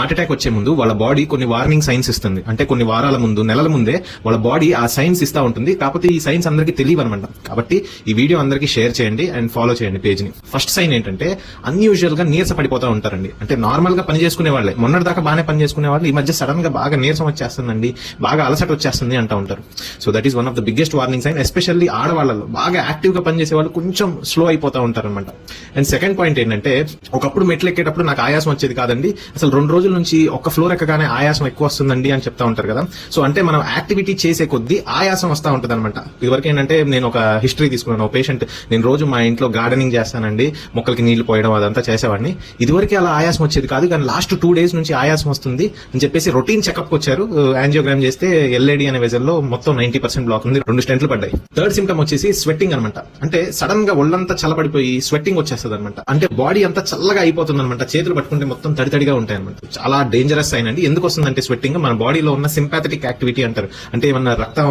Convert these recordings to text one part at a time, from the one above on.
Heart attack వచ్చే ముందు వాళ్ళ బాడీ కొన్ని వార్నింగ్ సైన్స్ ఇస్తుంది. అంటే కొన్ని వారాల ముందు, నెలల ముందే వాళ్ళ బాడీ ఆ సైన్స్ ఇస్తా ఉంటుంది. కాకపోతే ఈ సైన్స్ అందరికీ తెలియదు అనమాట. కాబట్టి ఈ వీడియో అందరికీ షేర్ చేయండి అండ్ ఫాలో చేయండి పేజ్ ని. ఫస్ట్ సైన్ ఏంటంటే అన్యూజువల్ గా నీరస పడిపోతా ఉంటారండి. అంటే నార్మల్ గా పని చేసుకునే వాళ్ళే, మొన్నటి దాకా బాగానే పని చేసుకునే వాళ్ళు ఈ మధ్య సడన్ గా బాగా నీరసం వచ్చేస్తుందండి, బాగా అలసట వచ్చేస్తుంది అంటూ ఉంటారు. So that is one of the biggest warning sign. Especially ఆడవాళ్ళలో బాగా యాక్టివ్ గా పనిచేసే వాళ్ళు కొంచెం స్లో అయిపోతా ఉంటారు అనమాట. అండ్ సెకండ్ పాయింట్ ఏంటంటే, ఒకప్పుడు మెట్లు ఎక్కేటప్పుడు నాకు ఆయాసం వచ్చేది కాదండి, అసలు 2 రోజుల నుంచి ఒక్క ఫ్లోర్ ఎక్కగానే ఆయాసం ఎక్కువ వస్తుందండి అని చెప్తా ఉంటారు కదా. సో అంటే మనం యాక్టివిటీ చేసే కొద్దీ ఆయాసం వస్తూ ఉంటుంది అనమాట. ఇదివరకు ఏంటంటే నేను ఒక హిస్టరీ తీసుకున్నాను. పేషెంట్, నేను రోజు మా ఇంట్లో గార్డెనింగ్ చేస్తానండి, మొక్కలకి నీళ్లు పోయడం అదంతా చేసేవాడిని. ఇదివరకు అలా ఆయాసం వచ్చేది కాదు, కానీ లాస్ట్ 2 days నుంచి ఆయాసం వస్తుంది అని చెప్పేసి రొటీన్ చెకప్ వచ్చారు. యాంజియోగ్రామ్ చేస్తే ఎల్ఏడి అనే వెజల్ లో మొత్తం 90% బ్లాక్ ఉంది, 2 స్టెంట్లు పడ్డాయి. థర్డ్ సిమ్టమ్ వచ్చేసి స్వెట్టింగ్ అనమాట. అంటే సడన్ గా ఒళ్ళంతా చల్లబడిపోయి స్వెట్టింగ్ వచ్చేస్తుంది అనమాట. అంటే బాడీ అంతా చల్లగా అయిపోతుంది అనమాట. చేతులు పట్టుకుంటే మొత్తం తడితడిగా ఉంటాయి అనమాట. చాలా డేంజరస్ సైన్ అండి. ఎందుకు వస్తుందంటే స్వెట్టింగ్ మన బాడీలో ఉన్న సింపాథెటిక్ యాక్టివిటీ అంటారు. అంటే ఏమన్నా రక్తం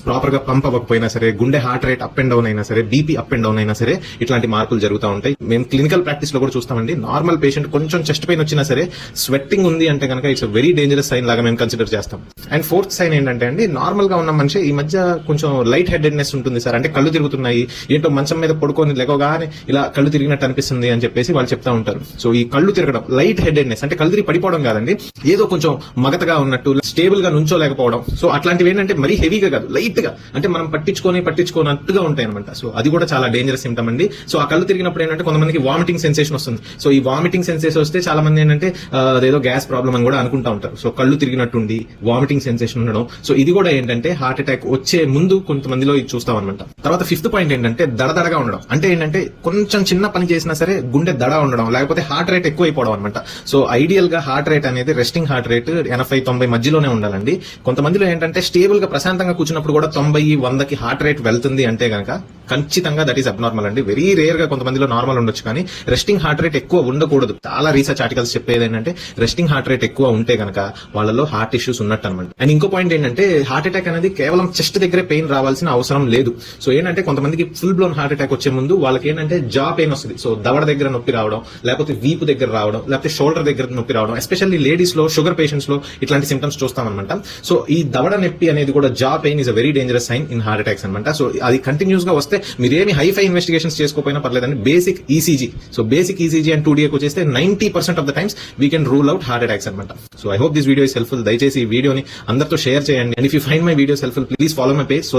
ప్రాపర్ గా పంప్ అవ్వకపోయినా సరే, గుండె heart rate up and down అయినా సరే, బీపీ అప్ అండ్ డౌన్ అయినా సరే, ఇట్లాంటి మార్పులు జరుగుతూ ఉంటాయి. మేము క్లినికల్ ప్రాక్టీస్ లో కూడా చూస్తామండి. నార్మల్ పేషెంట్ కొంచెం చెస్ట్ పెయిన్ వచ్చినా సరే స్వెట్టింగ్ ఉంది అంటే కనుక ఇట్స్ వెరీ డేంజరస్ సైన్ లాగా మేము కన్సిడర్ చేస్తాం. అండ్ ఫోర్త్ సైన్ ఏంటంటే అండి, నార్మల్ గా ఉన్న మనిషి ఈ మధ్య కొంచెం లైట్ హెడెడ్నెస్ ఉంటుంది సార్. అంటే కళ్ళు తిరుగుతున్నాయి, ఏంటో మంచం మీద పడుకొని లేవగానే ఇలా కళ్ళు తిరిగినట్టు అనిపిస్తుంది అని చెప్పేసి వాళ్ళు చెప్తా ఉంటారు. సో ఈ కళ్ళు తిరగడం, లైట్ హెడెడ్నెస్ అంటే కళ్ళు తిరిగి పడిపోవడం కాదండి, ఏదో కొంచెం మగతగా ఉన్నట్టు, స్టేబుల్ గా నుంచోలేకపోవడం. సో అట్లాంటివి ఏంటంటే మరీ హెవీగా కాదు, లైట్ గా, అంటే మనం పట్టించుకోనట్టుగా ఉంటాయి అనమాట. సో అది కూడా చాలా డేంజరస్ సిమ్టమ్ అండి. సో ఆ కళ్ళు తిరిగినప్పుడు ఏంటంటే కొంతమందికి వామిటింగ్ సెన్సేషన్ వస్తుంది. సో ఈ వామిటింగ్ సెన్సేషన్ వస్తే చాలా మంది ఏంటంటే అదేదో గ్యాస్ ప్రాబ్లం అని కూడా అనుకుంటా ఉంటారు. సో కళ్ళు తిరిగినట్టుండి వామిటింగ్ సెన్సేషన్ ఉండడం, సో ఇది కూడా ఏంటంటే హార్ట్ అటాక్ వచ్చే ముందు కొంతమందిలో ఇది చూస్తాం అనమాట. తర్వాత ఫిఫ్త్ పాయింట్ ఏంటంటే దడదడగా ఉండడం. అంటే ఏంటంటే కొంచెం చిన్న పని చేసినా సరే గుండె దడ ఉండడం, లేకపోతే హార్ట్ రేట్ ఎక్కువ అయిపోవడం అనమాట. సో ఐడియల్ గా హార్ట్ రేట్ అనేది, రెస్టింగ్ హార్ట్ రేట్ 80-90 మధ్యలోనే ఉండాలండి. కొంతమందిలో ఏంటంటే స్టేబుల్ గా ప్రశాంతంగా కూర్చున్నప్పుడు కూడా 90-100కి హార్ట్ రేట్ వెళ్తుంది అంటే గనక ఖచ్చితంగా దట్ ఈస్ అబ్నార్మల్ అండి. వెరీ రేర్ గా కొంతమందిలో నార్మల్ ఉండొచ్చు, కానీ రెస్టింగ్ హార్ట్ రేట్ ఎక్కువ ఉండకూడదు. చాలా రీసెర్చ్ ఆర్టికల్స్ చెప్పేది ఏంటంటే రెస్టింగ్ హార్ట్ రేట్ ఎక్కువ ఉంటే గనక వాళ్ళలో హార్ట్ ఇష్యూస్ ఉన్నట్టు అనమాట. అండ్ ఇంకో పాయింట్ ఏంటంటే, హార్ట్ అటాక్ అనేది కేవలం చెస్ట్ దగ్గరే పెయిన్ రావాల్సిన అవసరం లేదు. సో ఏంటంటే కొంతమందికి ఫుల్ బ్లోన్ హార్ట్ అటాక్ వచ్చే ముందు వాళ్ళకి ఏంటంటే జా పెయిన్ వస్తుంది. సో దవడ దగ్గర నొప్పి రావడం, లేకపోతే వీపు దగ్గర రావడం, లేకపోతే షోల్డర్ దగ్గర నొప్పి రావడం. ఎస్పెషల్లీ లేడీస్ లో, షుగర్ పేషెంట్స్ లో ఇట్లాంటి సిమ్టమ్స్ చూస్తాం అనమాట. సో ఈ దవడ నొప్పి అనేది కూడా, jaw pain is a very dangerous sign in heart attacks అనమాట. సో అది కంటిన్యూస్ గా వస్తే మీరేమి హైఫై ఇన్వెస్టిగేషన్స్ చేసుకోకపోయినా పర్లేదండి, basic ECG. So basic ECG and 2DA వచ్చేస్తే 90% of the times we can rule out heart attacks అనమాట. So I hope this video is helpful. దయచేసి ఈ వీడియోని అందరితో షేర్ చేయండి. And if you find my videos helpful, please follow my page so that